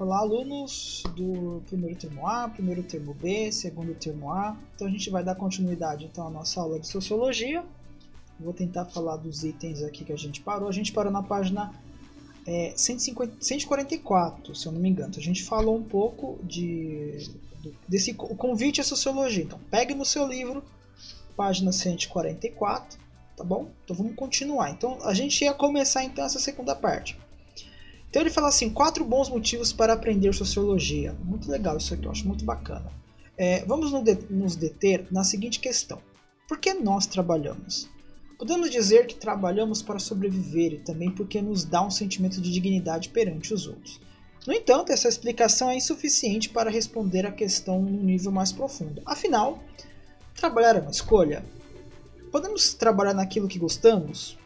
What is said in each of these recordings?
falar alunos do primeiro termo A, primeiro termo B, segundo termo A. Então a gente vai dar continuidade então à nossa aula de Sociologia. Vou tentar falar dos itens aqui que a gente parou. A gente parou na página 144, se eu não me engano. A gente falou um pouco desse o convite à Sociologia. Então pegue no seu livro, página 144, tá bom? Então vamos continuar. Então a gente ia começar então essa segunda parte. Então ele fala assim, 4 bons motivos para aprender Sociologia. Muito legal isso aqui, eu acho muito bacana. Vamos nos deter na seguinte questão. Por que nós trabalhamos? Podemos dizer que trabalhamos para sobreviver e também porque nos dá um sentimento de dignidade perante os outros. No entanto, essa explicação é insuficiente para responder a questão num nível mais profundo. Afinal, trabalhar é uma escolha? Podemos trabalhar naquilo que gostamos?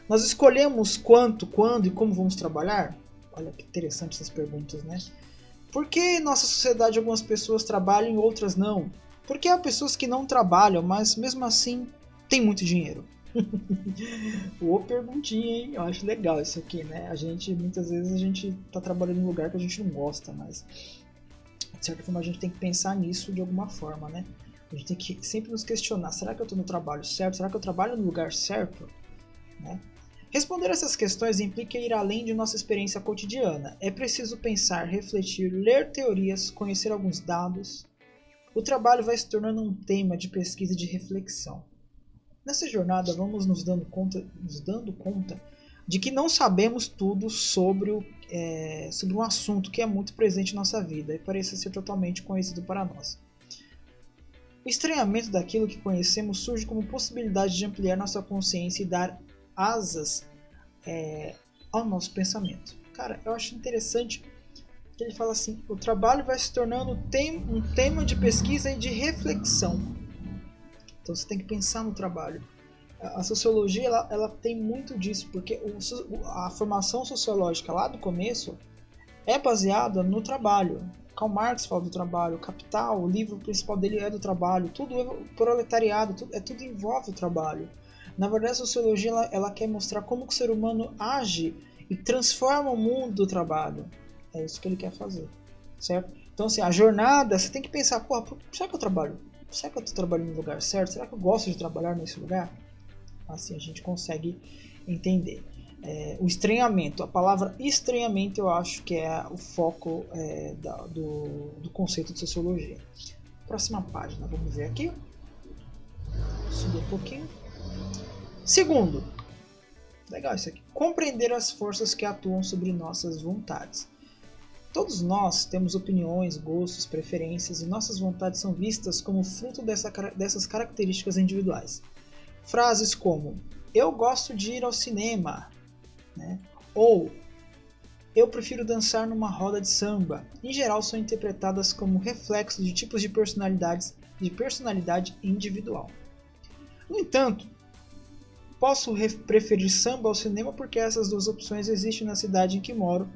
Nós escolhemos quanto, quando e como vamos trabalhar? Olha que interessante essas perguntas, né? Por que em nossa sociedade algumas pessoas trabalham e outras não? Por que há pessoas que não trabalham, mas mesmo assim têm muito dinheiro? Ô perguntinha, hein? Eu acho legal isso aqui, né? Muitas vezes a gente tá trabalhando em um lugar que a gente não gosta, mas de certa forma a gente tem que pensar nisso de alguma forma, né? A gente tem que sempre nos questionar, será que eu estou no trabalho certo? Será que eu trabalho no lugar certo? Né? Responder essas questões implica ir além de nossa experiência cotidiana. É preciso pensar, refletir, ler teorias, conhecer alguns dados. O trabalho vai se tornando um tema de pesquisa e de reflexão. Nessa jornada vamos nos dando conta de que não sabemos tudo sobre um assunto que é muito presente em nossa vida e parece ser totalmente conhecido para nós. O estranhamento daquilo que conhecemos surge como possibilidade de ampliar nossa consciência e dar asas ao nosso pensamento. Cara, eu acho interessante que ele fala assim, o trabalho vai se tornando um tema de pesquisa e de reflexão. Então você tem que pensar no trabalho. A sociologia ela tem muito disso, porque a formação sociológica lá do começo é baseada no trabalho. Karl Marx fala do trabalho, o Capital, o livro principal dele é do trabalho, tudo é o proletariado, tudo envolve o trabalho. Na verdade, a sociologia ela quer mostrar como que o ser humano age e transforma o mundo do trabalho. É isso que ele quer fazer, certo? Então, assim, a jornada, você tem que pensar, será que eu trabalho? Será que eu estou trabalhando no lugar certo? Será que eu gosto de trabalhar nesse lugar? Assim a gente consegue entender. O estranhamento, a palavra estranhamento eu acho que é o foco do conceito de sociologia. Próxima página, vamos ver aqui. Subir um pouquinho. Segundo, legal isso aqui, compreender as forças que atuam sobre nossas vontades. Todos nós temos opiniões, gostos, preferências e nossas vontades são vistas como fruto dessas características individuais. Frases como, eu gosto de ir ao cinema, né? Ou eu prefiro dançar numa roda de samba, em geral são interpretadas como reflexos de tipos de personalidade individual. No entanto, posso preferir samba ao cinema porque essas duas opções existem na cidade em que moro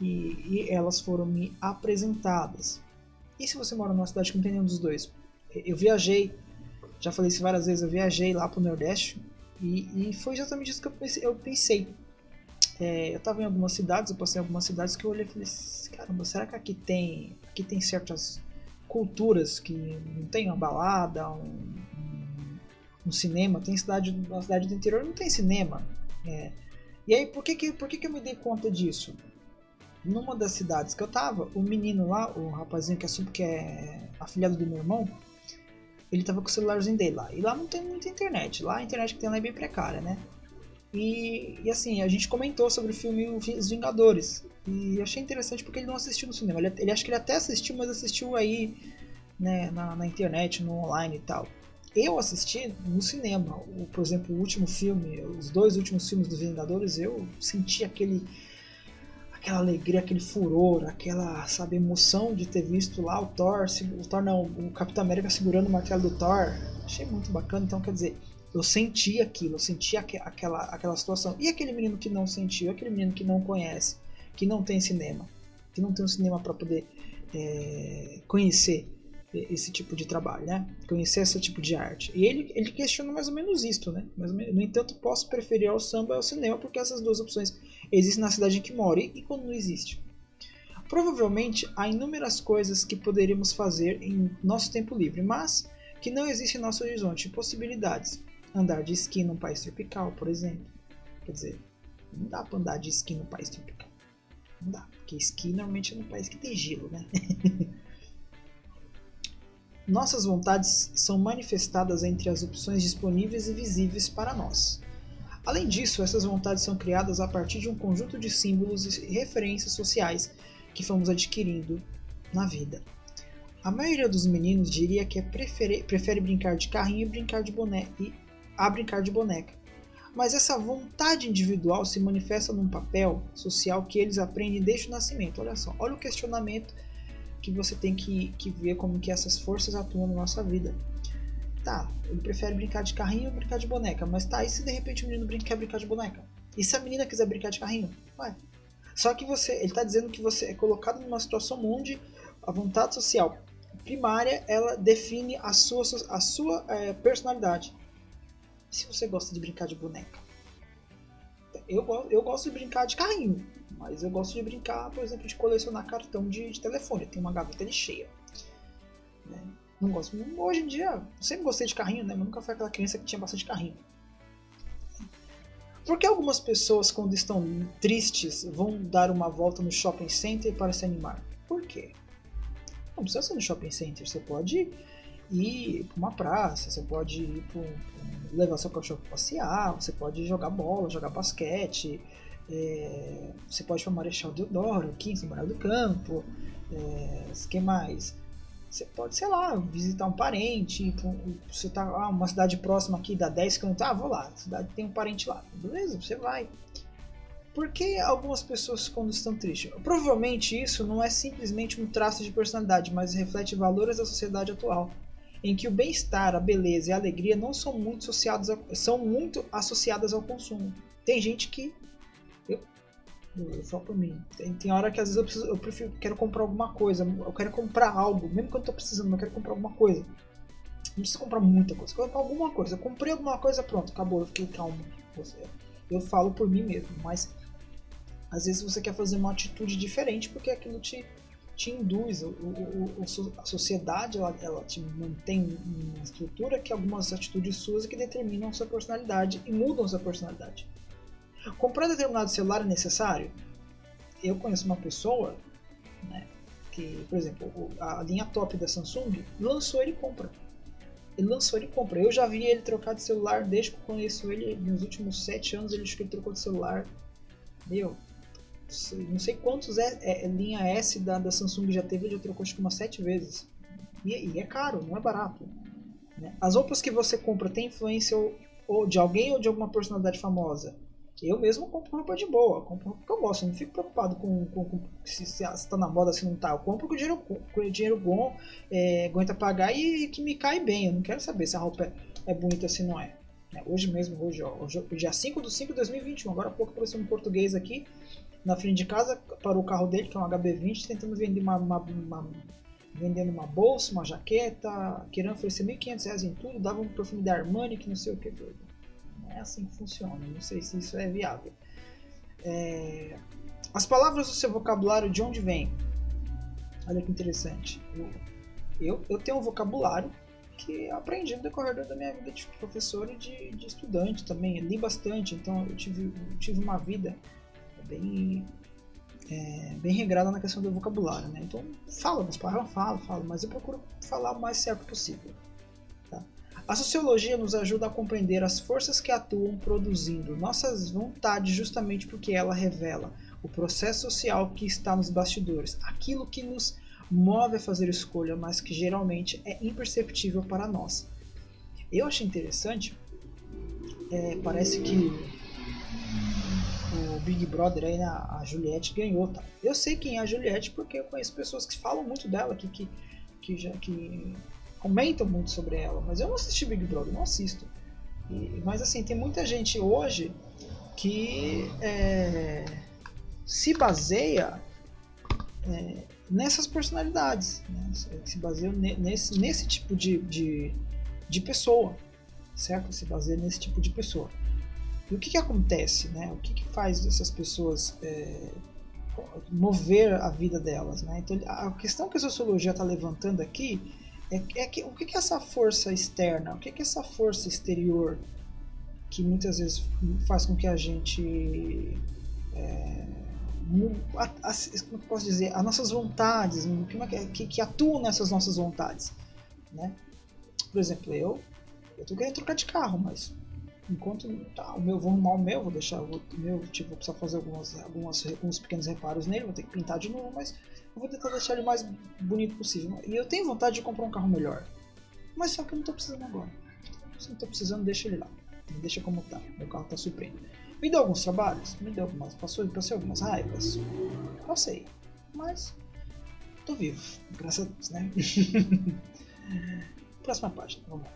e elas foram me apresentadas. E se você mora numa cidade que não tem nenhum dos dois? Eu viajei, já falei isso várias vezes, eu viajei lá pro Nordeste e foi exatamente isso que eu pensei. Eu estava em algumas cidades, eu passei em algumas cidades que eu olhei e falei, caramba, será que aqui tem certas culturas que não tem uma balada, um cinema, tem uma cidade do interior não tem cinema. E aí, por que eu me dei conta disso? Numa das cidades que eu tava, o menino lá, o rapazinho que é afilhado do meu irmão, ele tava com o celularzinho dele lá. E lá não tem muita internet, lá a internet que tem lá é bem precária, né? E assim, a gente comentou sobre o filme Os Vingadores. E eu achei interessante porque ele não assistiu no cinema. Ele acho que ele até assistiu, mas assistiu aí, né, na internet, no online e tal. Eu assisti no cinema. Por exemplo, o último filme, os 2 últimos filmes dos Vingadores, eu senti aquela alegria, aquele furor, aquela, sabe, emoção de ter visto lá o Capitão América segurando o martelo do Thor. Achei muito bacana, então quer dizer, eu senti aquilo, eu senti aquela situação. E aquele menino que não sentiu, aquele menino que não conhece, que não tem cinema, que não tem um cinema para poder conhecer esse tipo de trabalho, né? Conhecer esse tipo de arte. E ele questiona mais ou menos isso, né? No entanto, posso preferir ao samba e ao cinema porque essas duas opções existem na cidade em que moro. E quando não existe? Provavelmente há inúmeras coisas que poderíamos fazer em nosso tempo livre, mas que não existe em nosso horizonte de possibilidades. Andar de esqui num país tropical, por exemplo. Quer dizer, não dá para andar de esqui num país tropical. Não dá, porque esqui normalmente é num país que tem gelo, né? Nossas vontades são manifestadas entre as opções disponíveis e visíveis para nós. Além disso, essas vontades são criadas a partir de um conjunto de símbolos e referências sociais que fomos adquirindo na vida. A maioria dos meninos diria que prefere brincar de carrinho e brincar de boneca. Mas essa vontade individual se manifesta num papel social que eles aprendem desde o nascimento. Olha só, olha o questionamento que você tem que ver como que essas forças atuam na nossa vida. Tá, ele prefere brincar de carrinho ou brincar de boneca, mas tá, e se de repente o menino quer brincar de boneca? E se a menina quiser brincar de carrinho? Ué. Só que ele está dizendo que você é colocado numa situação onde a vontade social primária, ela define a sua personalidade. E se você gosta de brincar de boneca? Eu gosto de brincar de carrinho, mas eu gosto de brincar, por exemplo, de colecionar cartão de telefone. Eu tenho uma gaveta ali cheia. Né? Não gosto. Hoje em dia, sempre gostei de carrinho, né? Mas nunca fui aquela criança que tinha bastante carrinho. Por que algumas pessoas, quando estão tristes, vão dar uma volta no shopping center para se animar? Por quê? Não precisa ser no shopping center. Você pode ir para uma praça, você pode ir levar seu cachorro para passear, você pode jogar bola, jogar basquete, você pode ir para Marechal Deodoro, aqui em São Bernardo do Campo, que mais? Você pode, sei lá, visitar um parente, você tá uma cidade próxima aqui, dá 10 km, vou lá, a cidade tem um parente lá, beleza, você vai. Por que algumas pessoas quando estão tristes? Provavelmente isso não é simplesmente um traço de personalidade, mas reflete valores da sociedade atual, em que o bem-estar, a beleza e a alegria não são muito associadas ao consumo. Tem gente que eu falo por mim. Tem hora que às vezes eu quero comprar alguma coisa, eu quero comprar algo, mesmo que eu não tô precisando, eu quero comprar alguma coisa. Não precisa comprar muita coisa, eu quero comprar alguma coisa. Eu comprei alguma coisa, pronto, acabou, eu fiquei calmo. Eu falo por mim mesmo, mas às vezes você quer fazer uma atitude diferente porque aquilo te induz. A sociedade ela te mantém uma estrutura que algumas atitudes suas que determinam a sua personalidade e mudam a sua personalidade. Comprar determinado celular é necessário? Eu conheço uma pessoa, né, que, por exemplo, a linha top da Samsung lançou, ele compra. Eu já vi ele trocar de celular desde que eu conheço ele. Nos últimos 7 anos ele trocou de celular. Não sei quantos linha S da Samsung já teve, ele já trocou acho que umas 7 vezes. E é caro, não é barato. Né? As roupas que você compra tem influência ou de alguém ou de alguma personalidade famosa? Eu mesmo compro roupa de boa, compro roupa que eu gosto, eu não fico preocupado com se está na moda, se não está. Eu compro com o dinheiro bom, aguenta pagar e que me cai bem. Eu não quero saber se a roupa é bonita ou se não é. Hoje mesmo, dia 5/5/2021, agora há pouco apareceu um português aqui na frente de casa, parou o carro dele, que é um HB20, tentando vender vendendo uma bolsa, uma jaqueta, querendo oferecer R$1.500 em tudo, dava um perfume da Armani, que não sei o que. Não é assim que funciona, não sei se isso é viável. As palavras do seu vocabulário, de onde vêm? Olha que interessante. Eu tenho um vocabulário que aprendi no decorrer da minha vida de professor e de estudante também. Eu li bastante, então eu tive uma vida bem regrada na questão do vocabulário, né? Então, umas palavras eu falo, mas eu procuro falar o mais certo possível. Tá? A sociologia nos ajuda a compreender as forças que atuam produzindo nossas vontades justamente porque ela revela o processo social que está nos bastidores, aquilo que nos move a fazer escolha, mas que geralmente é imperceptível para nós. Eu achei interessante, parece que o Big Brother aí, a Juliette ganhou, tá? Eu sei quem é a Juliette porque eu conheço pessoas que falam muito dela, que comentam muito sobre ela, mas eu não assisti Big Brother, não assisto. Mas assim, tem muita gente hoje que se baseia nessas personalidades, né? Se baseia nesse tipo de pessoa, certo? Se baseia nesse tipo de pessoa. E o que acontece, né? O que faz essas pessoas mover a vida delas, né? Então, a questão que a sociologia está levantando aqui o que é essa força externa, o que é essa força exterior que muitas vezes faz com que a gente como eu posso dizer, as nossas vontades, que atuam nessas nossas vontades, né? Por exemplo, eu tô querendo trocar de carro, mas enquanto o meu, vou arrumar o meu, vou deixar o meu, tipo, vou precisar fazer alguns pequenos reparos nele, vou ter que pintar de novo, mas eu vou tentar deixar ele o mais bonito possível. E eu tenho vontade de comprar um carro melhor, mas só que eu não estou precisando agora. Se não estou precisando, deixa ele lá, deixa como tá, meu carro está suprindo. Me deu alguns trabalhos, passei algumas raivas, passei, mas tô vivo, graças a Deus, né? Próxima página, vamos lá.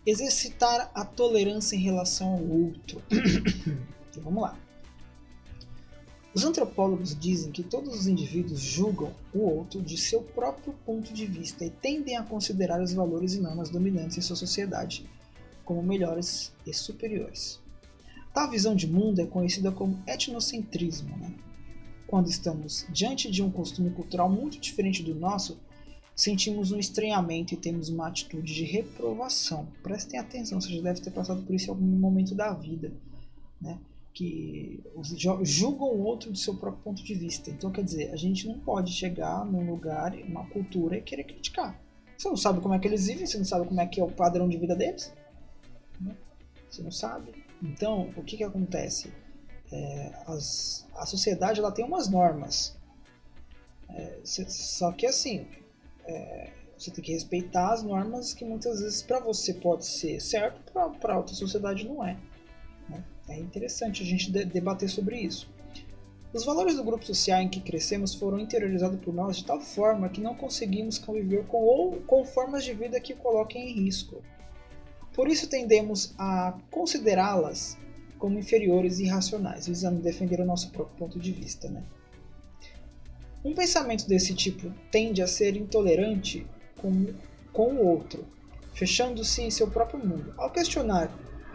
Exercitar a tolerância em relação ao outro. Então, vamos lá. Os antropólogos dizem que todos os indivíduos julgam o outro de seu próprio ponto de vista e tendem a considerar os valores e normas dominantes em sua sociedade como melhores e superiores. Tal visão de mundo é conhecida como etnocentrismo, né? Quando estamos diante de um costume cultural muito diferente do nosso, sentimos um estranhamento e temos uma atitude de reprovação. Prestem atenção, você já deve ter passado por isso em algum momento da vida, né? Que julgam o outro do seu próprio ponto de vista. Então, quer dizer, a gente não pode chegar num lugar, uma cultura e querer criticar. Você não sabe como é que eles vivem, você não sabe como é que é o padrão de vida deles, né? Você não sabe. Então, o que acontece? A sociedade ela tem umas normas, só que assim, você tem que respeitar as normas que muitas vezes para você pode ser certo, para outra sociedade não é, né? É interessante a gente debater sobre isso. Os valores do grupo social em que crescemos foram interiorizados por nós de tal forma que não conseguimos conviver com formas de vida que coloquem em risco. Por isso tendemos a considerá-las como inferiores e irracionais, visando defender o nosso próprio ponto de vista, né? Um pensamento desse tipo tende a ser intolerante com o outro, fechando-se em seu próprio mundo. Ao questionar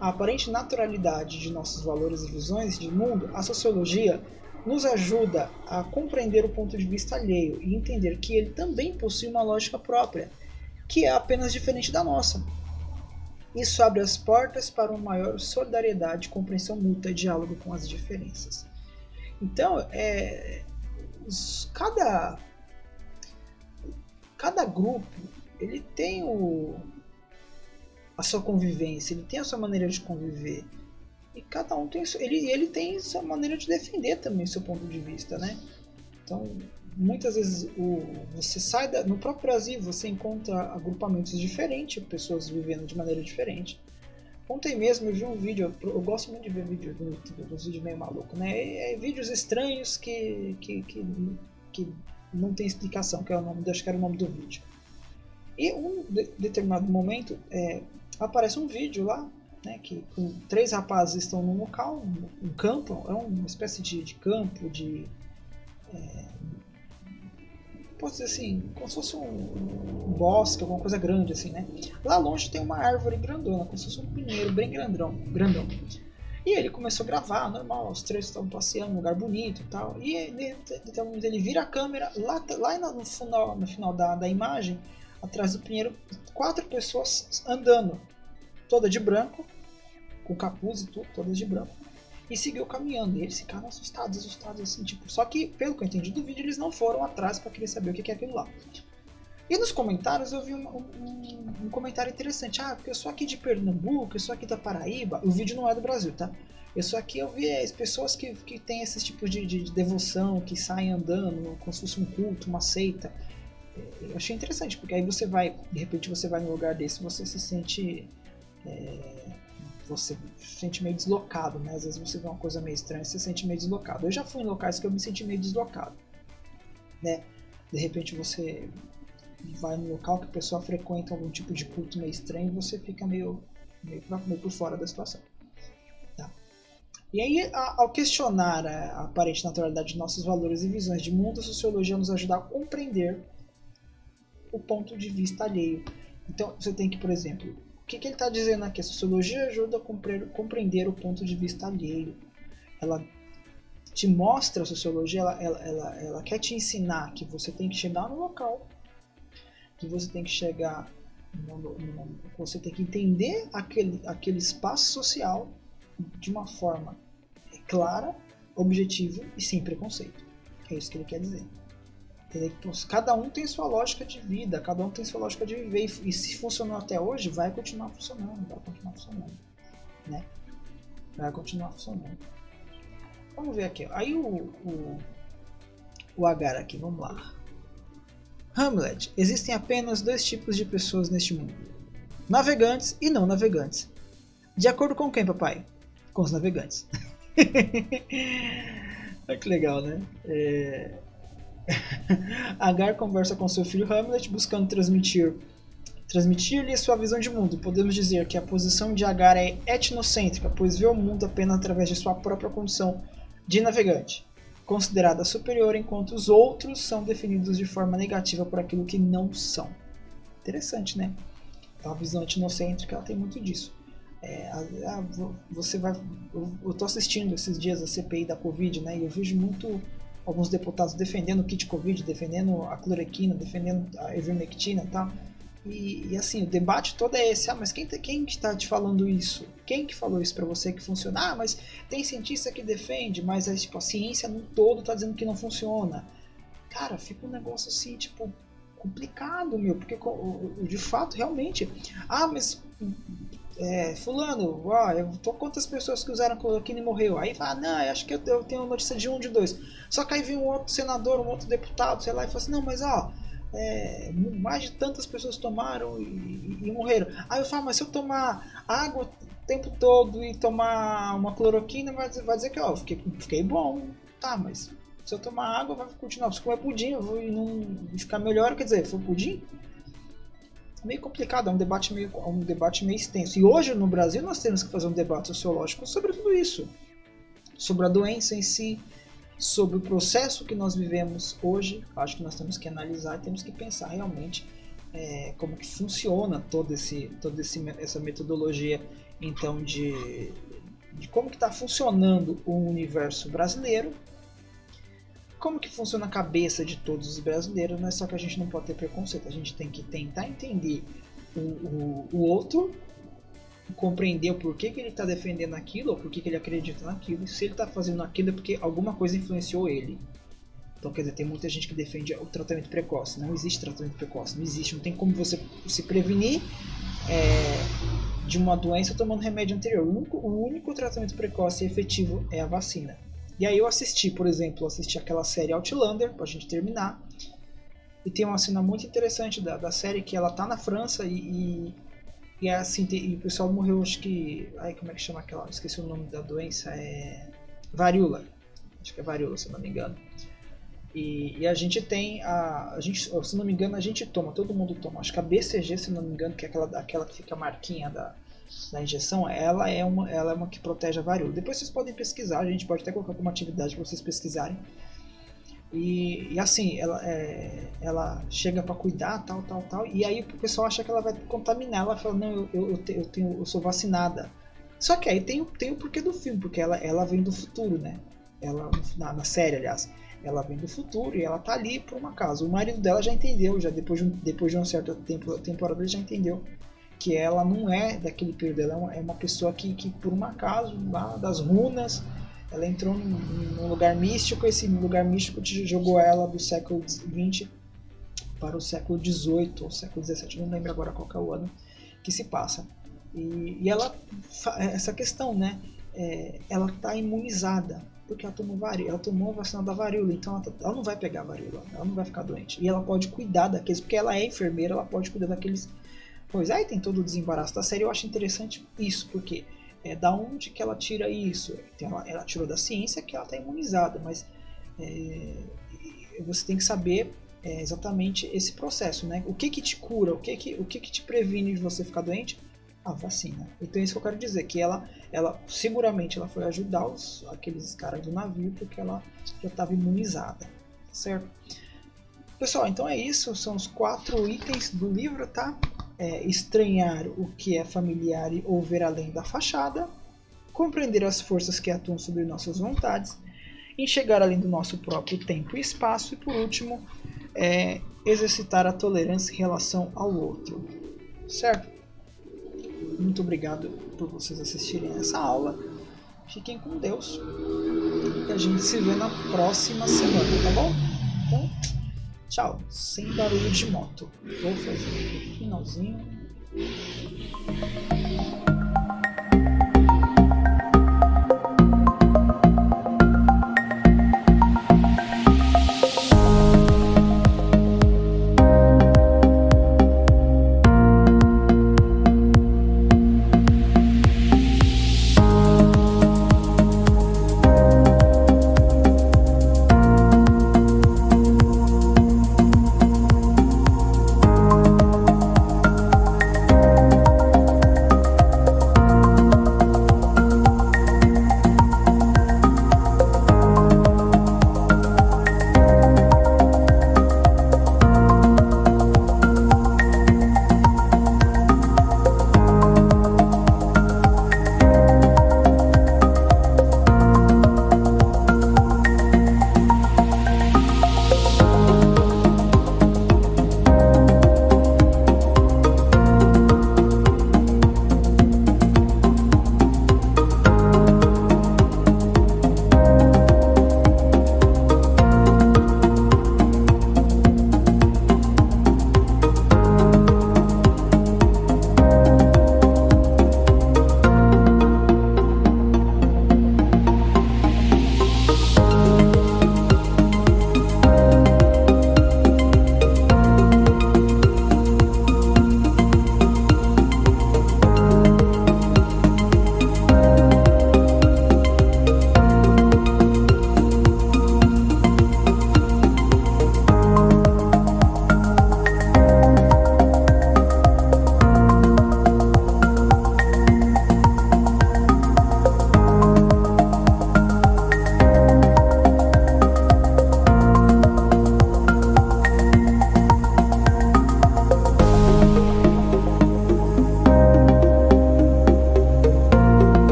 a aparente naturalidade de nossos valores e visões de mundo, a sociologia nos ajuda a compreender o ponto de vista alheio e entender que ele também possui uma lógica própria, que é apenas diferente da nossa. Isso abre as portas para uma maior solidariedade, compreensão mútua e diálogo com as diferenças. Então, cada grupo ele tem a sua convivência, ele tem a sua maneira de conviver. E cada um tem ele tem sua maneira de defender também o seu ponto de vista, né? Então, muitas vezes você sai no próprio Brasil, você encontra agrupamentos diferentes, pessoas vivendo de maneira diferente. Ontem mesmo eu vi um vídeo, eu gosto muito de ver vídeo no YouTube, uns vídeos meio malucos, né? Vídeos estranhos que não tem explicação, que é o nome, acho que era o nome do vídeo. E um determinado momento aparece um vídeo lá, né, que 3 rapazes estão num local, um campo, é uma espécie de campo, posso dizer assim, como se fosse um bosque, alguma coisa grande assim, né? Lá longe tem uma árvore grandona, como se fosse um pinheiro bem grandão. E ele começou a gravar, normal, os 3 estavam passeando, um lugar bonito e tal. E ele vira a câmera, lá no final da imagem, atrás do pinheiro, 4 pessoas andando, toda de branco, com capuz e tudo, todas de branco. E seguiu caminhando, e eles ficaram assustados assim, tipo. Só que, pelo que eu entendi do vídeo, eles não foram atrás para querer saber o que é aquilo lá. E nos comentários eu vi um comentário interessante. Porque eu sou aqui de Pernambuco, eu sou aqui da Paraíba. O vídeo não é do Brasil, tá? Eu vi as pessoas que têm esses tipos de devoção, que saem andando, como se fosse um culto, uma seita. Eu achei interessante, porque aí de repente você vai num lugar desse, você se sente... você se sente meio deslocado, né? Às vezes você vê uma coisa meio estranha, você se sente meio deslocado. Eu já fui em locais que eu me senti meio deslocado, né? De repente você vai num local que a pessoa frequenta algum tipo de culto meio estranho e você fica meio por fora da situação, tá? E aí, ao questionar a aparente naturalidade de nossos valores e visões de mundo, a sociologia nos ajuda a compreender o ponto de vista alheio. Então, você tem que, por exemplo, o que ele está dizendo aqui? A sociologia ajuda a compreender o ponto de vista alheio. ela te mostra a sociologia, ela quer te ensinar que você tem que chegar no local, que você tem que chegar, você tem que entender aquele espaço social de uma forma clara, objetiva e sem preconceito. É isso que ele quer dizer. Cada um tem sua lógica de vida, cada um tem sua lógica de viver, e se funcionou até hoje, vai continuar funcionando, né? Vai continuar funcionando. Vamos ver aqui. Aí o Agar aqui, vamos lá. Hamlet. Existem apenas 2 tipos de pessoas neste mundo: navegantes e não navegantes. De acordo com quem, papai? Com os navegantes. Olha que legal, né? Agar conversa com seu filho Hamlet, buscando transmitir-lhe sua visão de mundo. Podemos dizer que a posição de Agar é etnocêntrica, pois vê o mundo apenas através de sua própria condição de navegante, considerada superior, enquanto os outros são definidos de forma negativa por aquilo que não são. Interessante, né? Então, a visão etnocêntrica ela tem muito disso. Eu estou assistindo esses dias a CPI da Covid, né? E eu vejo muito alguns deputados defendendo o kit Covid, defendendo a cloroquina, defendendo a ivermectina e tal. E assim, o debate todo é esse. Mas quem está te falando isso? Quem que falou isso para você que funciona? Mas tem cientista que defende, mas tipo, a ciência no todo está dizendo que não funciona. Cara, fica um negócio assim, tipo, complicado, meu. Porque de fato, realmente... mas... fulano, quantas pessoas que usaram cloroquina e morreu? Aí fala, não, eu acho que eu tenho notícia de 1 de 2. Só que aí vem um outro senador, um outro deputado, sei lá, e fala assim, não, mas mais de tantas pessoas tomaram e morreram. Aí eu falo, mas se eu tomar água o tempo todo e tomar uma cloroquina, vai dizer que eu fiquei bom. Tá, mas se eu tomar água, vai continuar. Se comer pudim, eu vou ficar melhor. Quer dizer, foi pudim? Meio complicado, é um debate meio extenso. E hoje no Brasil nós temos que fazer um debate sociológico sobre tudo isso, sobre a doença em si, sobre o processo que nós vivemos hoje. Acho que nós temos que analisar e temos que pensar realmente como que funciona toda essa metodologia, então de como que está funcionando o universo brasileiro. Como que funciona a cabeça de todos os brasileiros, né? Só que a gente não pode ter preconceito, a gente tem que tentar entender o outro, compreender o porquê que ele está defendendo aquilo, ou porquê que ele acredita naquilo, e se ele está fazendo aquilo é porque alguma coisa influenciou ele. Então, quer dizer, tem muita gente que defende o tratamento precoce. Não existe tratamento precoce, não existe, não tem como você se prevenir de uma doença tomando remédio anterior. O único tratamento precoce e efetivo é a vacina. E aí eu assisti, por exemplo, aquela série Outlander, pra gente terminar. E tem uma cena muito interessante da série, que ela tá na França e assim, e o pessoal morreu, acho que... como é que chama aquela... Esqueci o nome da doença, varíola. Acho que é varíola, se eu não me engano. E a gente tem, se não me engano, a gente toma, todo mundo toma. Acho que a BCG, se não me engano, que é aquela que fica a marquinha da injeção, ela é uma que protege a varíola. Depois vocês podem pesquisar, a gente pode até colocar como atividade para vocês pesquisarem. E assim, ela chega para cuidar, tal, e aí o pessoal acha que ela vai contaminar. Ela fala, não, eu sou vacinada. Só que aí tem o porquê do filme, porque ela vem do futuro, né? Ela, na série, aliás, ela vem do futuro e ela tá ali por um acaso. O marido dela já entendeu, já depois de um certo temporada ele já entendeu que ela não é daquele período, ela é uma pessoa que por um acaso, lá das runas, ela entrou num lugar místico, esse lugar místico jogou ela do século XX para o século XVIII ou século XVII, não lembro agora qual que é o ano que se passa. E ela, essa questão, né, ela está imunizada, porque ela tomou a vacina da varíola, então ela não vai pegar a varíola, ela não vai ficar doente. E ela pode cuidar daqueles, porque ela é enfermeira, ela pode cuidar daqueles. Pois aí tem todo o desembaraço da série. Eu acho interessante isso, porque da onde que ela tira isso? Então, ela tirou da ciência que ela está imunizada, mas você tem que saber exatamente esse processo, né? O que te cura, o que te previne de você ficar doente? A vacina. Então é isso que eu quero dizer, que ela seguramente ela foi ajudar aqueles caras do navio, porque ela já estava imunizada, certo? Pessoal, então é isso, são os 4 itens do livro, tá? Estranhar o que é familiar ou ver além da fachada, compreender as forças que atuam sobre nossas vontades, enxergar além do nosso próprio tempo e espaço e, por último, exercitar a tolerância em relação ao outro. Certo? Muito obrigado por vocês assistirem essa aula. Fiquem com Deus. E a gente se vê na próxima semana, tá bom? Então, tchau. Sem barulho de moto. Vou fazer aqui no finalzinho.